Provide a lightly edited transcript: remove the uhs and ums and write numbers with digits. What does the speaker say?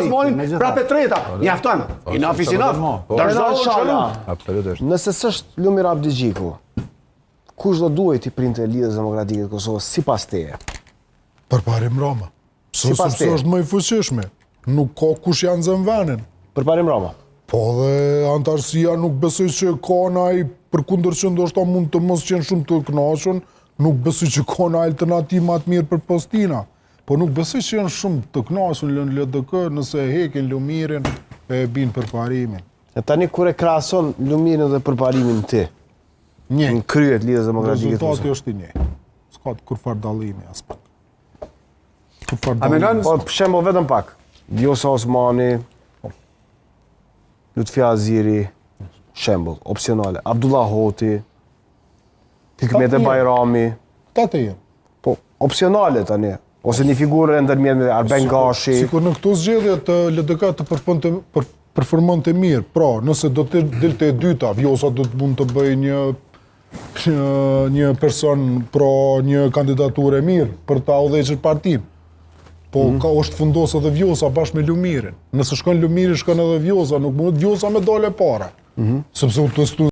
Osmanin prapë treta. Mjafton. Enough is enough. Absolutisht. Nëse s'është Lumir Abdi Gjiku, kush do duhet i printe Lidhjes Demokratike të Kosovës sipas teje? Përparim Rama. Sipas Sepse është më i fuqishme. Nuk ka kush janë zënë venin. Përparim Rama. Po dhe antarësia nuk besoj që ka naj, përkundër që ndoshta mund të mos qenë shumë të kënaqur, nuk besoj që ka naj alternativë më të mirë për Postina. Po nuk besoj që janë shumë të kënaqur në LDK nëse hekin Lumirin e bin përparimin. E tani kur e krahason Lumirin dhe përparimin ti, Një. në kryet Lidhjes Demokratike të Rezultati Kosovës. është i njëjtë. S'ka kurfar dallimi as pak. Kurfar A mendon? Po për shembull vetëm pak. Vjosa Osmani, Lutfi Aziri, shembull, opsionale. Abdullah Hoti, Hikmete Bajrami, Ta të jenë. po opsionale tani. Ose një figurë e ndërmjet me Arben Gashi. Sikur në këto zgjedhje të LDK të përformonte mirë. Pra, nëse do të dilte e dyta, Vjosa do të mund të bëjë një person pro një kandidaturë e mirë për ta udhëhequr partinë. Po ka është fundos edhe Vjosa bashkë me Lumirin. Nëse shkon Lumiri, shkon edhe Vjosa, nuk mund Vjosa me dole para. Sepse u testu